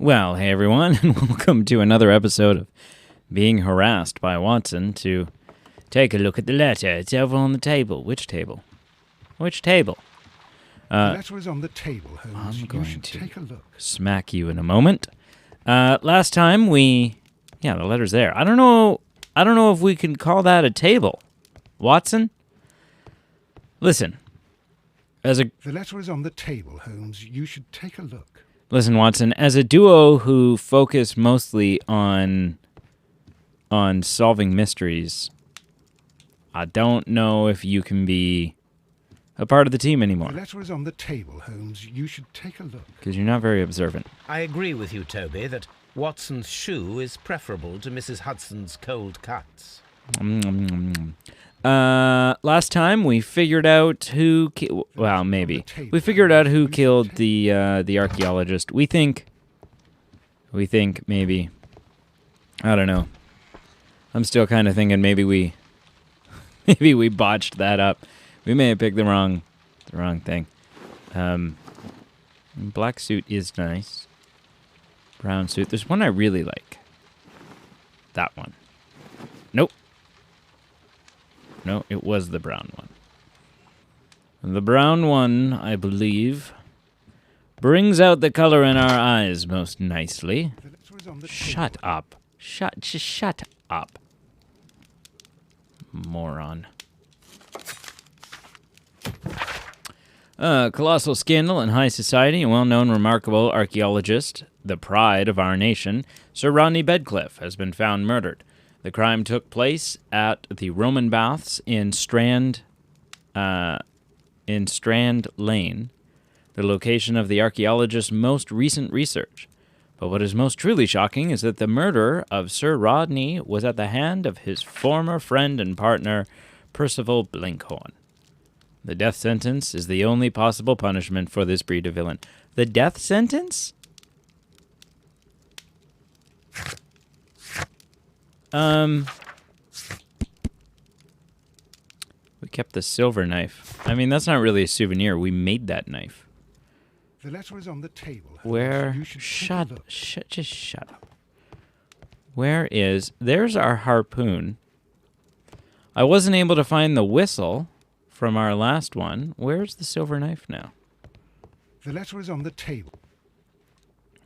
Well, hey everyone, and welcome to another episode of Being Harassed by Watson to take a look at the letter. It's over on the table. Which table? Which table? The letter is on the table, Holmes. I'm going you should to take a look. smack you in a moment. Last time the letter's there. I don't know if we can call that a table. Watson? Listen. The letter is on the table, Holmes. You should take a look. Listen, Watson, as a duo who focus mostly on solving mysteries, I don't know if you can be a part of the team anymore. The letter is on the table, Holmes. You should take a look. Because you're not very observant. I agree with you, Toby, that Watson's shoe is preferable to Mrs. Hudson's cold cuts. Last time we figured out who we figured out who killed the archaeologist. We think maybe, I don't know. I'm still kind of thinking maybe we botched that up. We may have picked the wrong thing. Black suit is nice. Brown suit. There's one I really like. That one. Nope. No, it was the brown one. The brown one, I believe, brings out the color in our eyes most nicely. Shut up. Just shut up. Moron. Colossal scandal in high society. A well-known, remarkable archaeologist, the pride of our nation, Sir Rodney Bedcliffe, has been found murdered. The crime took place at the Roman Baths in Strand Lane, the location of the archaeologist's most recent research. But what is most truly shocking is that the murder of Sir Rodney was at the hand of his former friend and partner, Percival Blinkhorn. The death sentence is the only possible punishment for this breed of villain. The death sentence? We kept the silver knife. I mean, that's not really a souvenir. We made that knife. The letter is on the table. Where? Just shut up. Where is? There's our harpoon. I wasn't able to find the whistle from our last one. Where's the silver knife now? The letter is on the table.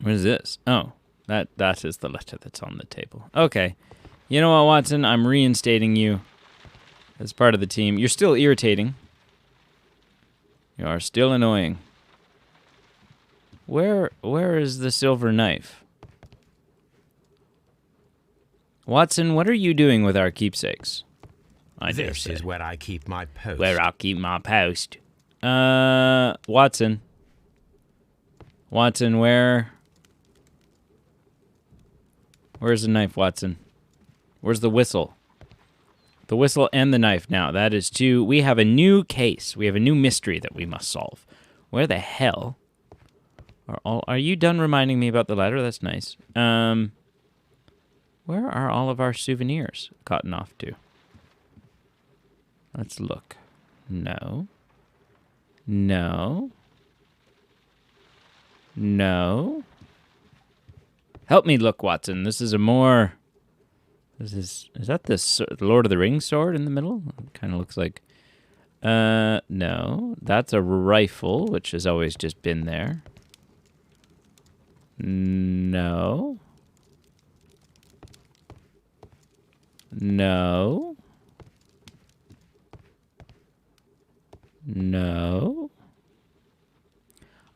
What is this? Oh, that is the letter that's on the table. Okay. You know what, Watson? I'm reinstating you as part of the team. You're still irritating. You are still annoying. Where is the silver knife? Watson, what are you doing with our keepsakes? This is where I keep my post. Where I'll keep my post. Watson. Watson, where's the knife, Watson? Where's the whistle? The whistle and the knife. Now, that is two. We have a new case. We have a new mystery that we must solve. Where the hell are you done reminding me about the letter? That's nice. Where are all of our souvenirs gotten off to? Let's look. No. Help me look, Watson. This is a more... Is that the Lord of the Rings sword in the middle? It kind of looks like... No. That's a rifle, which has always just been there. No.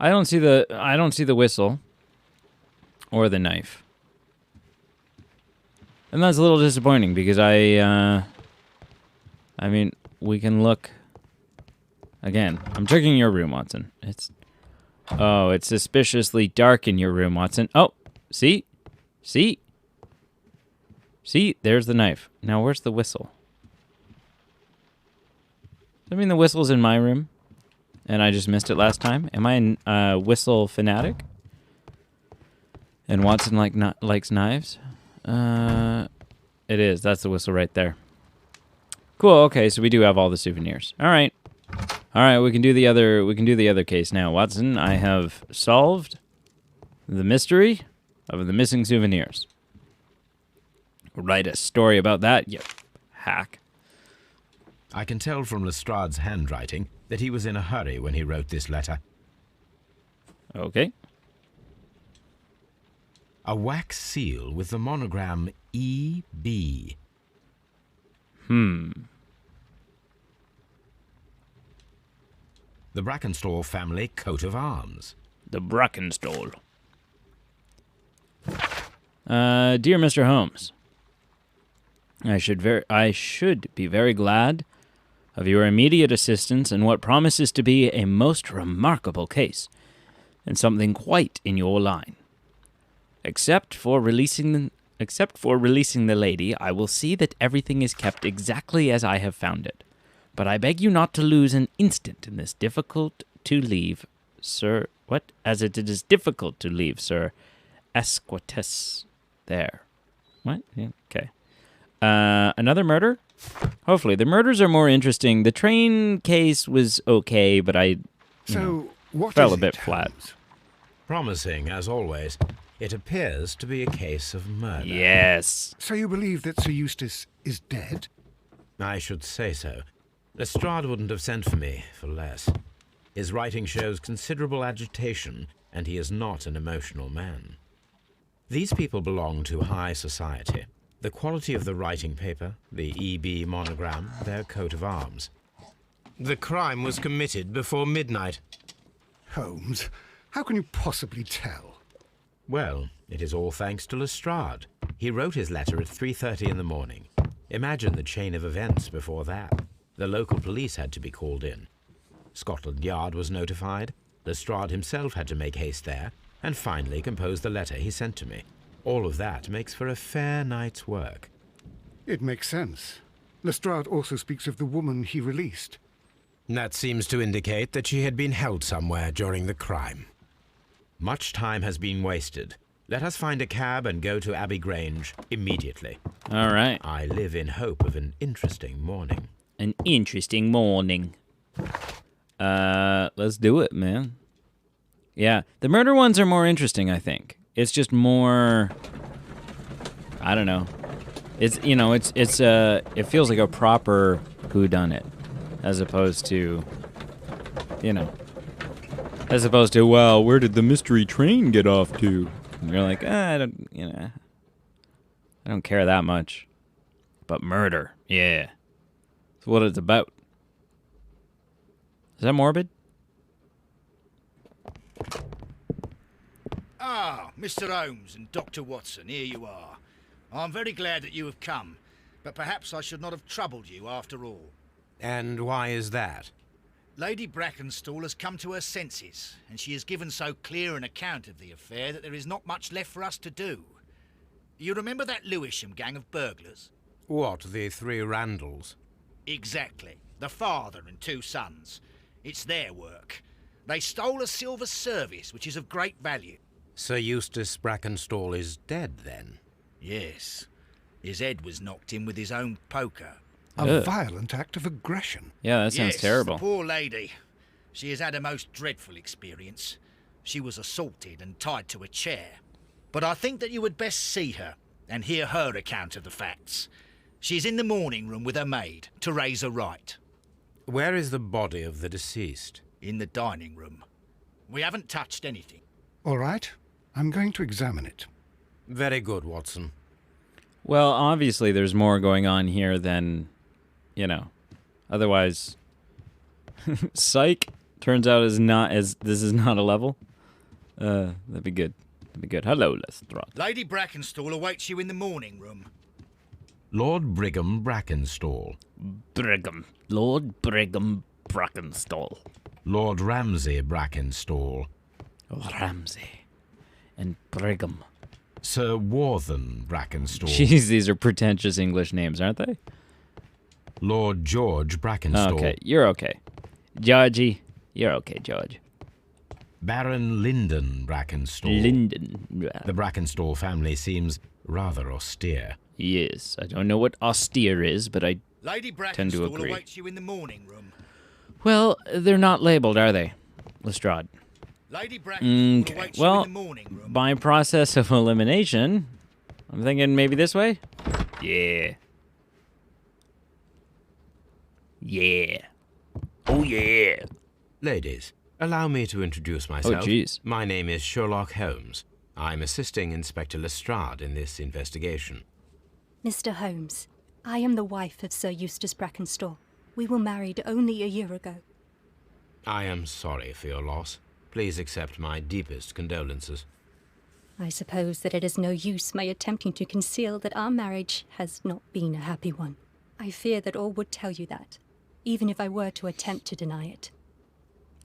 I don't see the whistle or the knife. And that's a little disappointing because I mean, we can look again. I'm checking your room, Watson. It's suspiciously dark in your room, Watson. Oh, see, there's the knife. Now, where's the whistle? Does that mean the whistle's in my room, and I just missed it last time? Am I a whistle fanatic? And Watson likes knives? It is. That's the whistle right there. Cool. Okay, so we do have all the souvenirs. All right. We can do the other case now. Watson, I have solved the mystery. of the missing souvenirs. Write a story about that, you hack. I can tell from Lestrade's handwriting that he was in a hurry when he wrote this letter. Okay. A wax seal with the monogram E.B. The Brackenstall family coat of arms. The Brackenstall. Dear Mr. Holmes, I should be very glad of your immediate assistance in what promises to be a most remarkable case, and something quite in your line. Except for releasing the lady, I will see that everything is kept exactly as I have found it. But I beg you not to lose an instant in this difficult to leave, Sir. What? As it is difficult to leave, Sir Esquites there. What? Yeah, okay. Another murder? Hopefully. The murders are more interesting. The train case was okay, but I what fell is a bit it, flat. Holmes? Promising, as always. It appears to be a case of murder. Yes. So you believe that Sir Eustace is dead? I should say so. Lestrade wouldn't have sent for me for less. His writing shows considerable agitation, and he is not an emotional man. These people belong to high society. The quality of the writing paper, the E.B. monogram, their coat of arms. The crime was committed before midnight. Holmes, how can you possibly tell? Well, it is all thanks to Lestrade. He wrote his letter at 3:30 in the morning. Imagine the chain of events before that. The local police had to be called in. Scotland Yard was notified. Lestrade himself had to make haste there, and finally compose the letter he sent to me. All of that makes for a fair night's work. It makes sense. Lestrade also speaks of the woman he released. That seems to indicate that she had been held somewhere during the crime. Much time has been wasted. Let us find a cab and go to Abbey Grange immediately. All right. I live in hope of an interesting morning. An interesting morning. Let's do it, man. Yeah, the murder ones are more interesting, I think. It's just more, I don't know. It's it feels like a proper whodunit, as opposed to, well, where did the mystery train get off to? And you're like, I don't care that much. But murder, yeah. That's what it's about. Is that morbid? Ah, Mr. Holmes and Dr. Watson, here you are. I'm very glad that you have come, but perhaps I should not have troubled you after all. And why is that? Lady Brackenstall has come to her senses, and she has given so clear an account of the affair that there is not much left for us to do. You remember that Lewisham gang of burglars? What, the three Randalls? Exactly. The father and two sons. It's their work. They stole a silver service, which is of great value. Sir Eustace Brackenstall is dead, then? Yes. His head was knocked in with his own poker. A violent act of aggression. Yeah, that sounds terrible. The poor lady. She has had a most dreadful experience. She was assaulted and tied to a chair. But I think that you would best see her and hear her account of the facts. She's in the morning room with her maid, Teresa Wright. Where is the body of the deceased? In the dining room. We haven't touched anything. All right, I'm going to examine it. Very good, Watson. Well, obviously there's more going on here than, otherwise, psych turns out this is not a level. That'd be good. Hello, Lestrade. Lady Brackenstall awaits you in the morning room. Lord Brigham Brackenstall. Lord Brigham Brackenstall. Lord Ramsay Brackenstall. Ramsay and Brigham. Sir Warthen Brackenstall. Jeez, these are pretentious English names, aren't they? Lord George Brackenstall. Okay, you're okay. Georgie, you're okay, George. Baron Lyndon Brackenstall. The Brackenstall family seems rather austere. Yes, I don't know what austere is, but I Lady tend to Brackenstall agree. awaits you in the morning room. Well, they're not labeled, are they, Lestrade? Lady Bracken will Okay, await you well, in the morning room. by process of elimination, I'm thinking maybe this way? Yeah. Yeah. Oh, yeah. Ladies, allow me to introduce myself. jeez. My name is Sherlock Holmes. I'm assisting Inspector Lestrade in this investigation. Mr. Holmes, I am the wife of Sir Eustace Brackenstall. We were married only a year ago. I am sorry for your loss. Please accept my deepest condolences. I suppose that it is no use my attempting to conceal that our marriage has not been a happy one. I fear that all would tell you that, even if I were to attempt to deny it.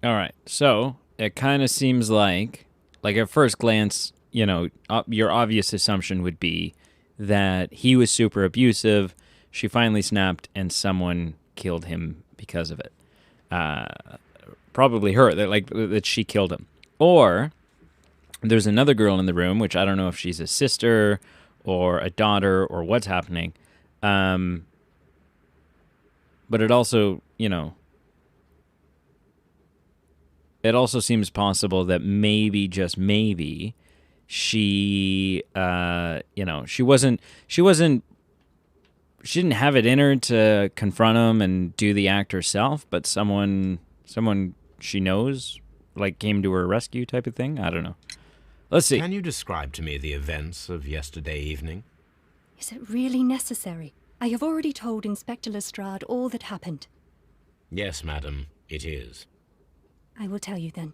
All right. So it kind of seems like at first glance, you know, your obvious assumption would be that he was super abusive. She finally snapped, and someone killed him because of it. Probably her. That she killed him. Or there's another girl in the room, which I don't know if she's a sister or a daughter or what's happening. But it also, you know, it also seems possible that maybe, just maybe, she, you know, she didn't have it in her to confront him and do the act herself, but someone she knows, like, came to her rescue type of thing. I don't know. Let's see. Can you describe to me the events of yesterday evening? Is it really necessary? I have already told Inspector Lestrade all that happened. Yes, madam, it is. I will tell you then.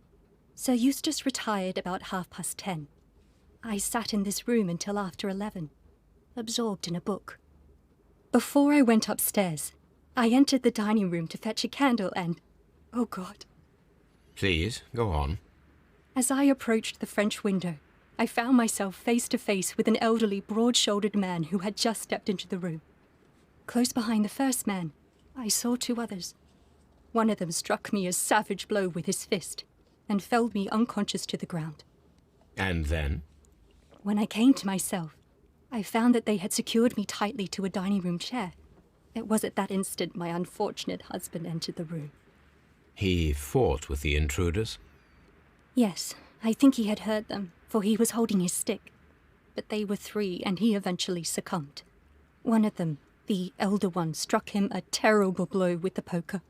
Sir Eustace retired about 10:30. I sat in this room until after 11, absorbed in a book. Before I went upstairs, I entered the dining room to fetch a candle and... oh God. Please, go on. As I approached the French window, I found myself face to face with an elderly, broad-shouldered man who had just stepped into the room. Close behind the first man, I saw two others. One of them struck me a savage blow with his fist and felled me unconscious to the ground. And then? When I came to myself, I found that they had secured me tightly to a dining room chair. It was at that instant my unfortunate husband entered the room. He fought with the intruders? Yes, I think he had heard them, for he was holding his stick. But they were three, and he eventually succumbed. One of them, the elder one, struck him a terrible blow with the poker.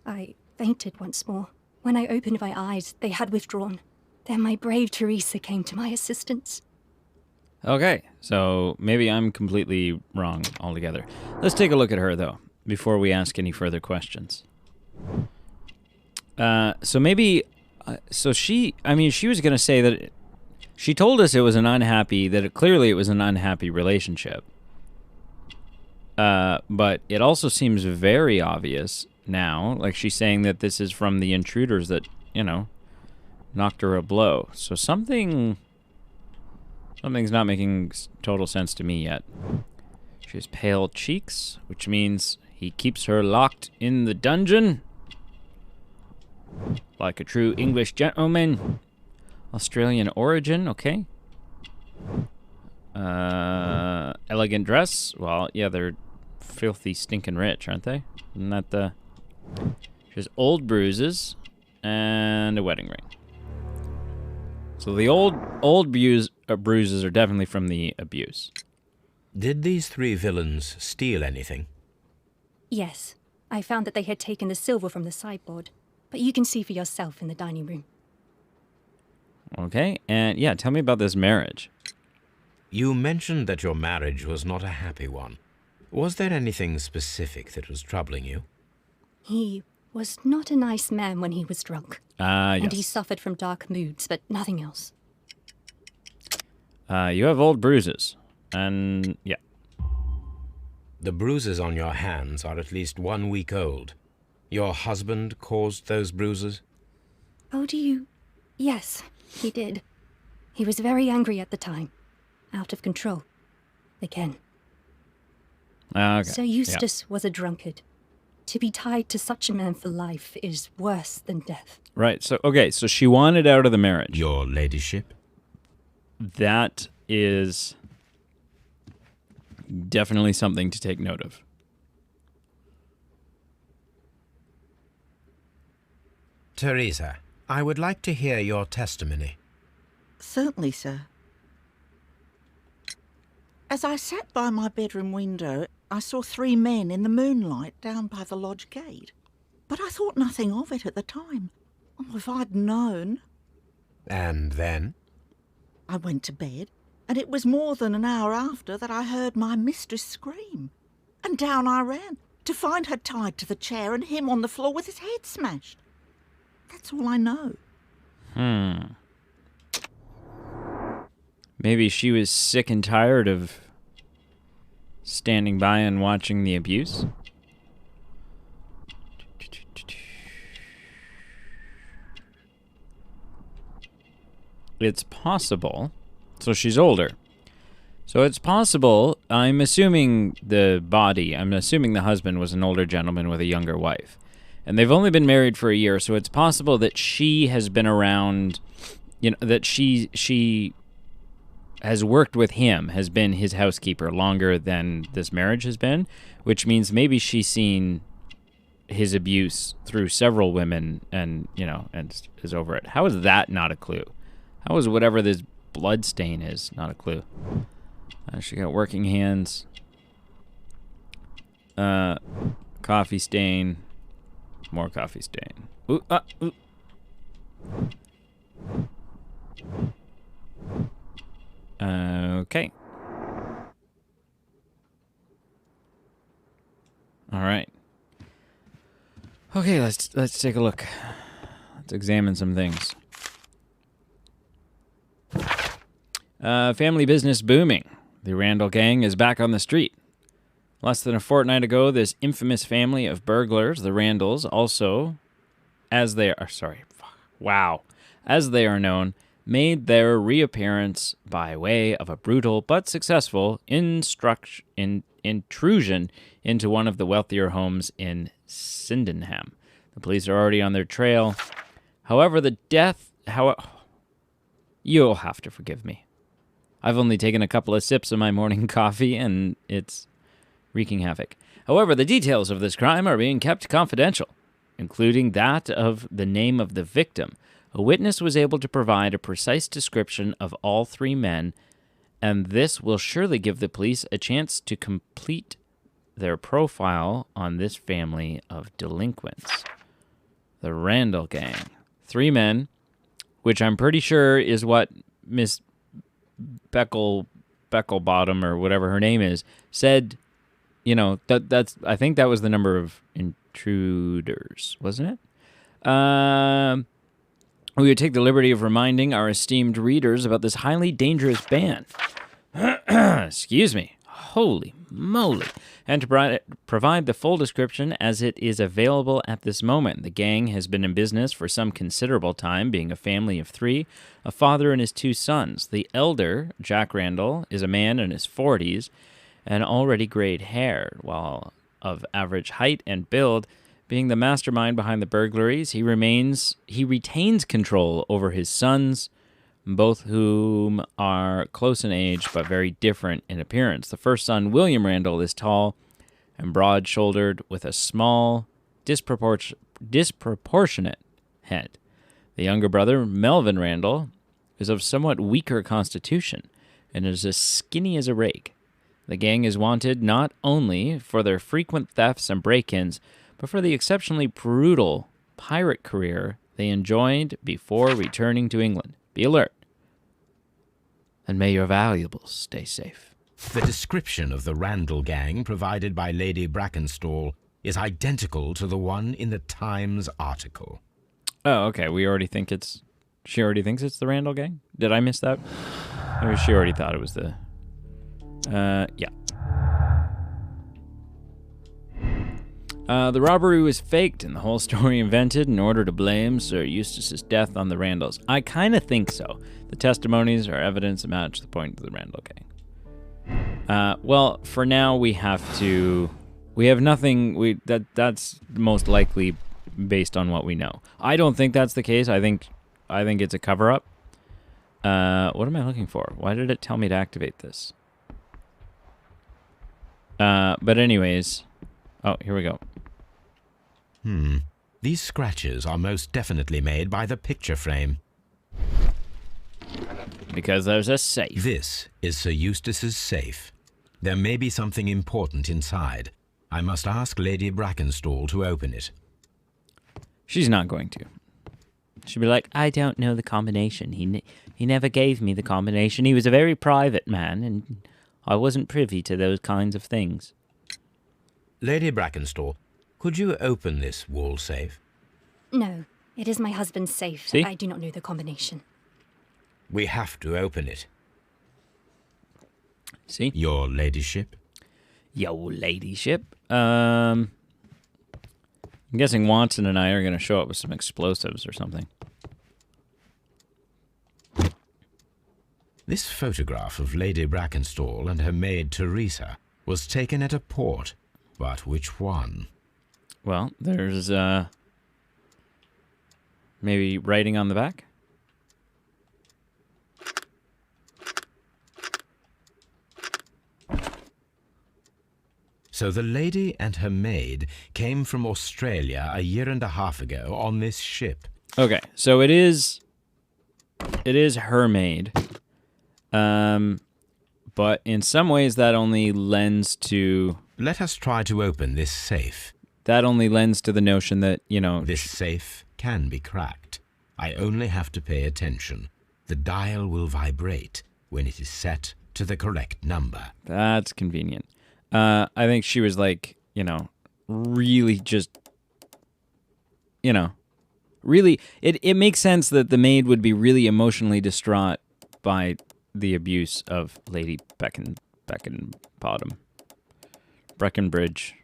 I fainted once more. When I opened my eyes, they had withdrawn. Then my brave Teresa came to my assistance. Okay, so maybe I'm completely wrong altogether. Let's take a look at her, though, before we ask any further questions. So maybe... so she was going to say that... she told us it was clearly it was an unhappy relationship. But it also seems very obvious now, like she's saying that this is from the intruders that, you know, knocked her a blow. So something's not making total sense to me yet. She has pale cheeks, which means he keeps her locked in the dungeon like a true English gentleman. Australian origin, okay. Elegant dress. Well, yeah, they're filthy, stinking rich, aren't they? Isn't that the... She has old bruises and a wedding ring. So the old bruises are definitely from the abuse. Did these three villains steal anything? Yes, I found that they had taken the silver from the sideboard, but you can see for yourself in the dining room. Okay, and yeah, tell me about this marriage. You mentioned that your marriage was not a happy one. Was there anything specific that was troubling you? He was not a nice man when he was drunk. Yes. And he suffered from dark moods, but nothing else. You have old bruises. And, yeah. The bruises on your hands are at least 1 week old. Your husband caused those bruises? Oh, do you... Yes, he did. He was very angry at the time. Out of control. Again. Okay. Sir Eustace was a drunkard. To be tied to such a man for life is worse than death. Right, so she wanted out of the marriage. Your ladyship? That is definitely something to take note of. Teresa, I would like to hear your testimony. Certainly, sir. As I sat by my bedroom window, I saw 3 men in the moonlight down by the lodge gate. But I thought nothing of it at the time. Oh, if I'd known. And then? I went to bed, and it was more than an hour after that I heard my mistress scream. And down I ran, to find her tied to the chair and him on the floor with his head smashed. That's all I know. Maybe she was sick and tired of standing by and watching the abuse? It's possible. So she's older. So it's possible, I'm assuming the husband was an older gentleman with a younger wife. And they've only been married for a year, so it's possible that she has been around, that she has worked with him, has been his housekeeper longer than this marriage has been, which means maybe she's seen his abuse through several women and is over it. How is that not a clue? How is whatever this blood stain is not a clue? She got working hands. Coffee stain. More coffee stain. Ooh, ooh. Okay. All right. Okay, let's take a look. Let's examine some things. Family business booming. The Randall gang is back on the street. Less than a fortnight ago, this infamous family of burglars, the Randalls, as they are known, made their reappearance by way of a brutal but successful intrusion into one of the wealthier homes in Sydenham. The police are already on their trail. However, you'll have to forgive me. I've only taken a couple of sips of my morning coffee, and it's wreaking havoc. However, the details of this crime are being kept confidential, including that of the name of the victim. A witness was able to provide a precise description of all 3 men, and this will surely give the police a chance to complete their profile on this family of delinquents. The Randall gang. 3 men, which I'm pretty sure is what Miss Becklebottom, or whatever her name is, said. That's I think that was the number of intruders, wasn't it? We would take the liberty of reminding our esteemed readers about this highly dangerous band. Excuse me. Holy moly. And to provide the full description as it is available at this moment. The gang has been in business for some considerable time, being a family of 3, a father and his 2 sons. The elder, Jack Randall, is a man in his 40s and already grayed hair, while of average height and build. Being the mastermind behind the burglaries, he retains control over his sons, both whom are close in age but very different in appearance. The first son, William Randall, is tall and broad-shouldered with a small, disproportionate head. The younger brother, Melvin Randall, is of somewhat weaker constitution and is as skinny as a rake. The gang is wanted not only for their frequent thefts and break-ins, but for the exceptionally brutal pirate career they enjoyed before returning to England. Be alert, and may your valuables stay safe. The description of the Randall gang provided by Lady Brackenstall is identical to the one in the Times article. Oh, okay. She already thinks it's the Randall gang? Did I miss that? Or she already thought it was the... yeah. The robbery was faked and the whole story invented in order to blame Sir Eustace's death on the Randalls. I kind of think so. The testimonies are evidence that match the point of the Randall gang. Well, for now we have nothing. That's most likely based on what we know. I don't think that's the case. I think it's a cover-up. What am I looking for? Why did it tell me to activate this? But anyways, oh, here we go. These scratches are most definitely made by the picture frame. Because there's a safe. This is Sir Eustace's safe. There may be something important inside. I must ask Lady Brackenstall to open it. She's not going to. She'll be like, I don't know the combination. He never gave me the combination. He was a very private man, and I wasn't privy to those kinds of things. Lady Brackenstall, could you open this wall safe? No, it is my husband's safe. See? I do not know the combination. We have to open it. See? Your ladyship? Yo, ladyship. I'm guessing Watson and I are going to show up with some explosives or something. This photograph of Lady Brackenstall and her maid Teresa was taken at a port, but which one? Well, there's maybe writing on the back. So the lady and her maid came from Australia a year and a half ago on this ship. Okay, so it is her maid. But in some ways that only lends to Let us try to open this safe. the notion that, you know, This safe can be cracked. I only have to pay attention. The dial will vibrate when it is set to the correct number. that's convenient. I think she was like, you know, really just, you know, really, it makes sense that the maid would be really emotionally distraught by the abuse of Lady Breckenbridge.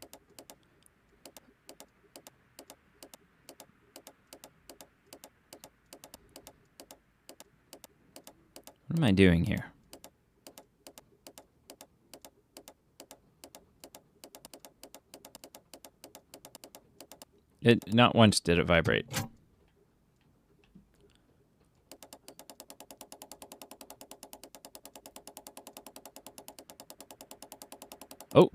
What am I doing here? It not once did it vibrate. Oh.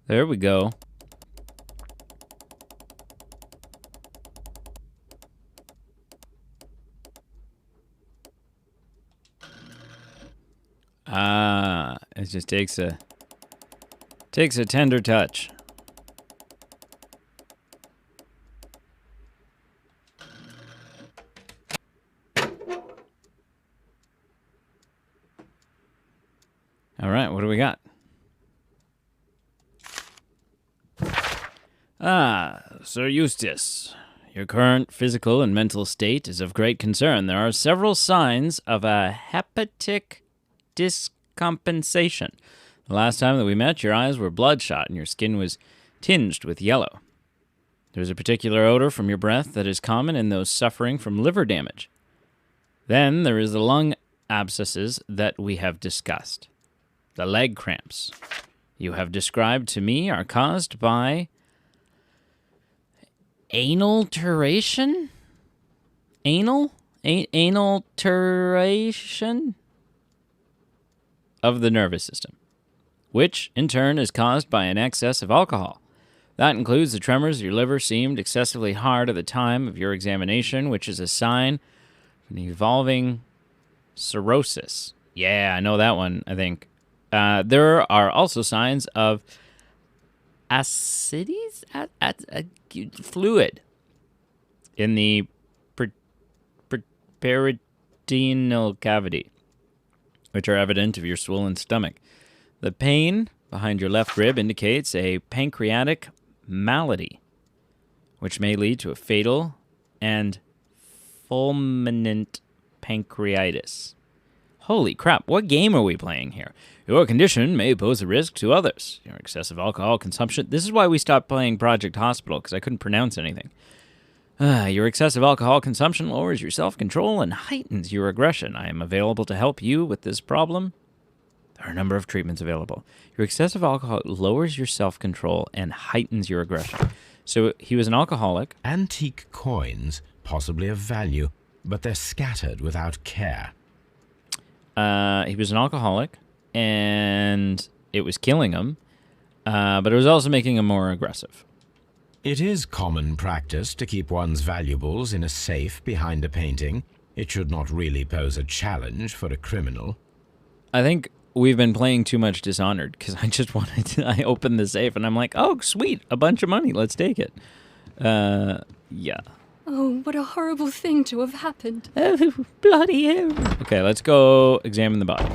There we go. Ah, it just takes a tender touch. All right, what do we got? Sir Eustace, your current physical and mental state is of great concern. There are several signs of a hepatic discompensation. The last time that we met, your eyes were bloodshot and your skin was tinged with yellow. There's a particular odor from your breath that is common in those suffering from liver damage. Then there is the lung abscesses that we have discussed. The leg cramps you have described to me are caused by analteration? Analteration of the nervous system, which in turn is caused by an excess of alcohol. That includes the tremors. Your liver seemed excessively hard at the time of your examination, which is a sign of an evolving cirrhosis. Yeah, I know that one, I think. There are also signs of ascites, fluid in the peritoneal cavity, which are evident of your swollen stomach. The pain behind your left rib indicates a pancreatic malady, which may lead to a fatal and fulminant pancreatitis. Holy crap, what game are we playing here? Your condition may pose a risk to others. Your excessive alcohol consumption. This is why we stopped playing Project Hospital, because I couldn't pronounce anything. Your excessive alcohol consumption lowers your self-control and heightens your aggression. I am available to help you with this problem. There are a number of treatments available. Your excessive alcohol lowers your self-control and heightens your aggression. So he was an alcoholic. Antique coins, possibly of value. but they're scattered without care. He was an alcoholic, and it was killing him, but it was also making him more aggressive. It is common practice to keep one's valuables in a safe behind a painting. It should not really pose a challenge for a criminal. I think we've been playing too much Dishonored, because I just wanted to... I opened the safe, and I'm like, oh, sweet, a bunch of money, let's take it. Yeah. Oh, what a horrible thing to have happened. Oh, bloody hell. Okay, let's go examine the body.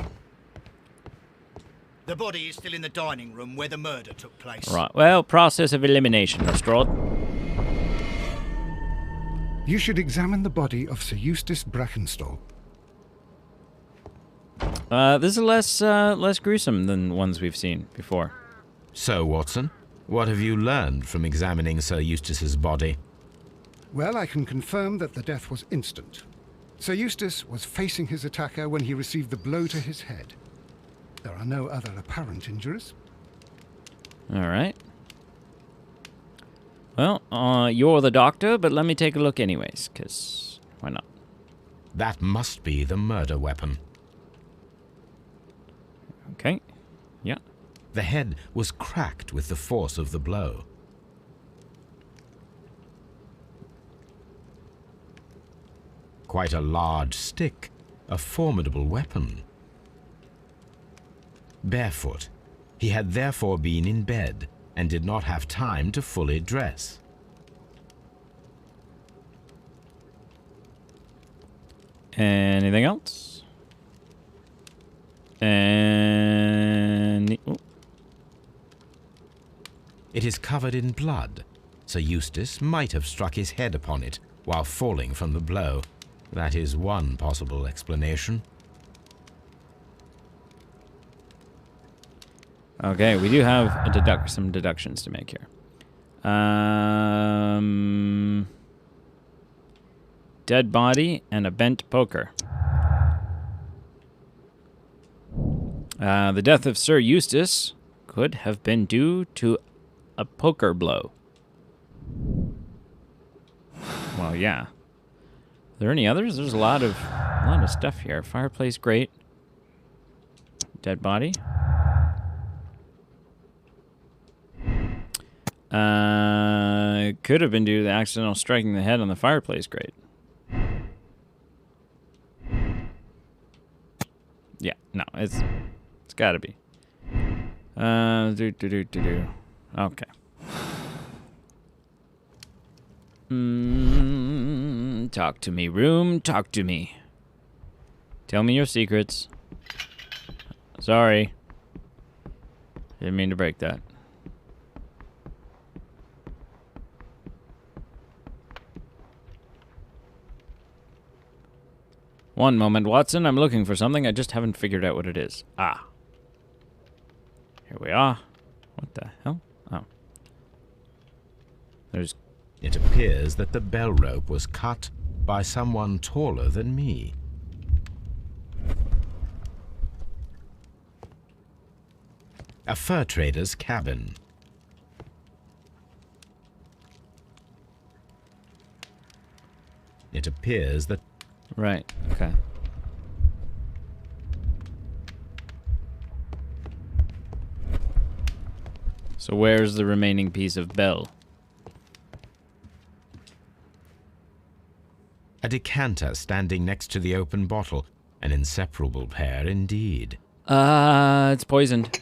The body is still in the dining room where the murder took place. Right, well, process of elimination, Lestrade. You should examine the body of Sir Eustace Brackenstall. This is less gruesome than ones we've seen before. So, Watson, what have you learned from examining Sir Eustace's body? Well, I can confirm that the death was instant. Sir Eustace was facing his attacker when he received the blow to his head. There are no other apparent injuries. All right. Well, you're the doctor, but let me take a look anyways, because why not? That must be the murder weapon. Okay. Yeah. The head was cracked with the force of the blow. Quite a large stick, a formidable weapon. Barefoot, he had therefore been in bed and did not have time to fully dress. Anything else? And It is covered in blood. Sir Eustace might have struck his head upon it while falling from the blow. That is one possible explanation. okay, we do have a some deductions to make here. Dead body and a bent poker. The death of Sir Eustace could have been due to a poker blow. Well, yeah. Are there any others? There's a lot of stuff here. Fireplace grate. Dead body. Could have been due to the accidental striking the head on the fireplace grate. Yeah, no, it's got to be. Okay. Talk to me, room. Talk to me. Tell me your secrets. Sorry. Didn't mean to break that. One moment, Watson. I'm looking for something. I just haven't figured out what it is. Ah. Here we are. What the hell? Oh. There's... It appears that the bell rope was cut by someone taller than me. A fur trader's cabin. It appears that... Right, okay. So where's the remaining piece of bell? A decanter standing next to the open bottle. An inseparable pair indeed. It's poisoned.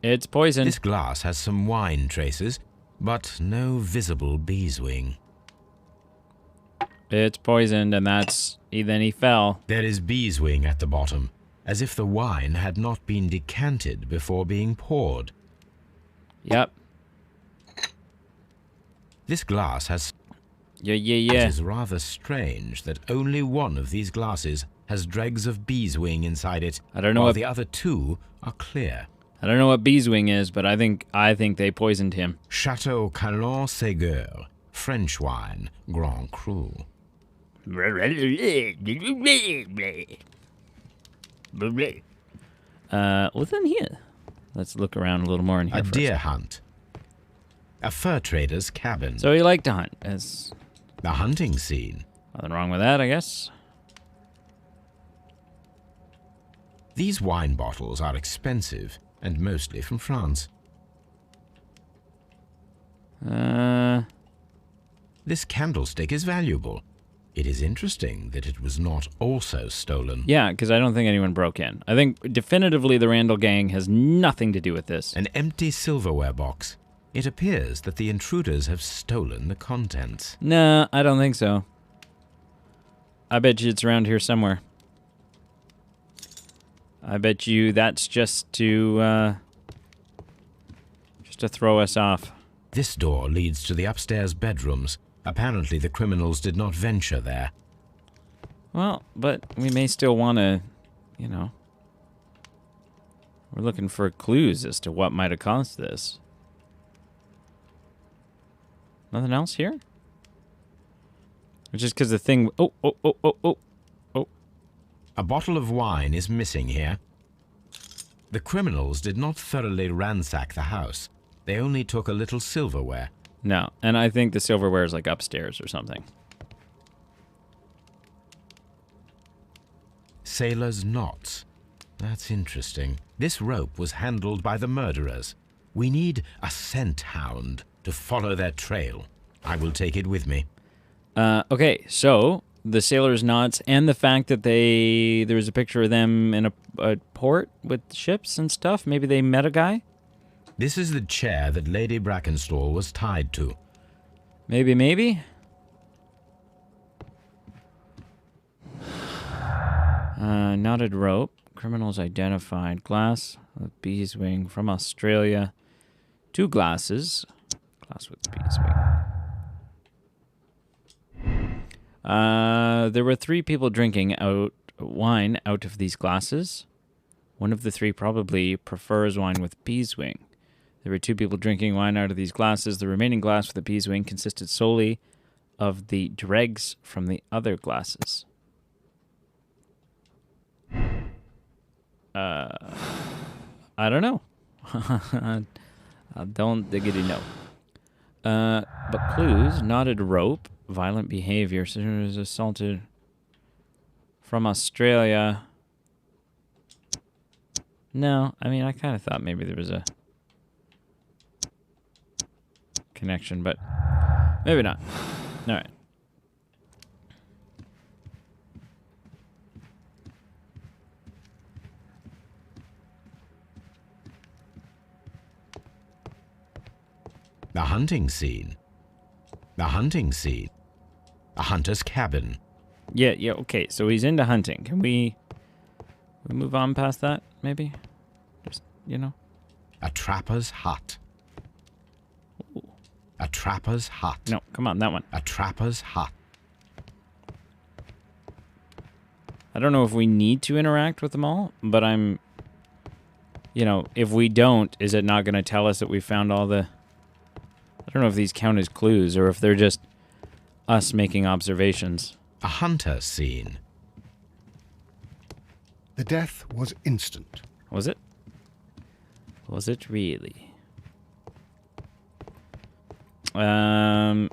It's poisoned. This glass has some wine traces, but no visible beeswing. It's poisoned, and that's... Then he fell. There is beeswing at the bottom, as if the wine had not been decanted before being poured. Yep. This glass has... Yeah. It is rather strange that only one of these glasses has dregs of beeswing inside it, I don't know while what... the other two are clear. I don't know what beeswing is, but I think they poisoned him. Chateau Calon Ségur, French wine, Grand Cru. What's in here? Let's look around a little more in here. A deer hunt. A fur trader's cabin. So he liked to hunt. As The hunting scene. Nothing wrong with that, I guess. These wine bottles are expensive and mostly from France. This candlestick is valuable. It is interesting that it was not also stolen. Yeah, because I don't think anyone broke in. I think definitively the Randall gang has nothing to do with this. An empty silverware box. It appears that the intruders have stolen the contents. Nah, I don't think so. I bet you it's around here somewhere. I bet you that's just to throw us off. This door leads to the upstairs bedrooms. Apparently the criminals did not venture there. Well, but we may still want to, you know. We're looking for clues as to what might have caused this. Nothing else here? Or just because the thing... Oh. A bottle of wine is missing here. The criminals did not thoroughly ransack the house. They only took a little silverware. No, and I think the silverware is like upstairs or something. Sailor's knots. That's interesting. This rope was handled by the murderers. We need a scent hound to follow their trail. I will take it with me. Okay, so the sailor's knots and the fact that there was a picture of them in a port with ships and stuff. Maybe they met a guy? This is the chair that Lady Brackenstall was tied to. Maybe? Knotted rope. Criminals identified. Glass with bee's wing from Australia. 2 glasses. Glass with bee's wing. There were 3 people drinking wine out of these glasses. One of the 3 probably prefers wine with bee's wing. There were 2 people drinking wine out of these glasses. The remaining glass with the bee's wing consisted solely of the dregs from the other glasses. I don't know. I don't diggity know. But clues, knotted rope, violent behavior, was assaulted from Australia. No, I mean, I kind of thought maybe there was a connection, but maybe not. All right. The hunting scene. The hunting scene. A hunter's cabin. Yeah, okay. So he's into hunting. Can we move on past that, maybe? Just, you know. A trapper's hut. Ooh. A trapper's hut. No, come on, that one. A trapper's hut. I don't know if we need to interact with them all, but I'm... You know, if we don't, is it not going to tell us that we found all the... I don't know if these count as clues or if they're just us making observations. A hunter scene. The death was instant. Was it? Was it really? Ooh.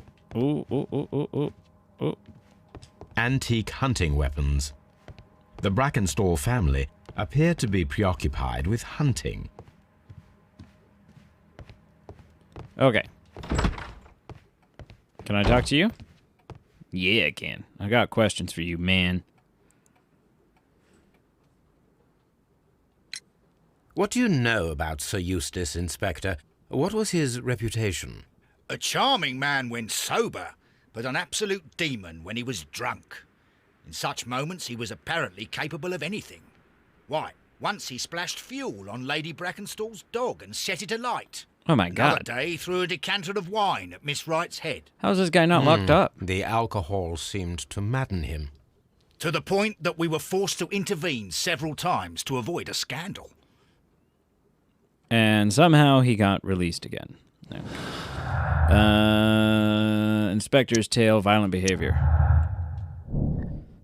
Antique hunting weapons. The Brackenstall family appear to be preoccupied with hunting. Okay. Can I talk to you? Yeah, I can. I got questions for you, man. What do you know about Sir Eustace, Inspector? What was his reputation? A charming man when sober, but an absolute demon when he was drunk. In such moments he was apparently capable of anything. Why, once he splashed fuel on Lady Brackenstall's dog and set it alight. Oh my Another god. day he threw a decanter of wine at Miss Wright's head. How's this guy not locked up? The alcohol seemed to madden him. To the point that we were forced to intervene several times to avoid a scandal. And somehow he got released again. Okay. Inspector's tale, violent behavior.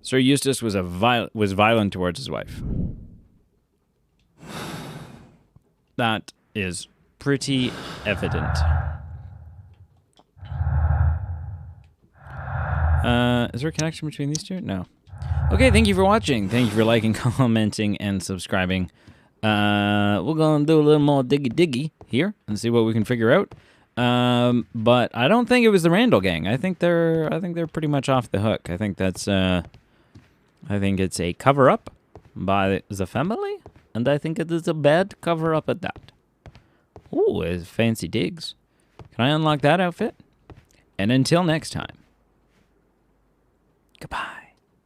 Sir Eustace was violent towards his wife. That is pretty evident. Is there a connection between these two? No. Okay, thank you for watching. Thank you for liking, commenting, and subscribing. We're gonna do a little more diggy here and see what we can figure out. But I don't think it was the Randall gang. I think they're pretty much off the hook. I think that's I think it's a cover-up by the family, and I think it is a bad cover-up at that. Ooh, it's fancy digs. Can I unlock that outfit? And until next time, goodbye.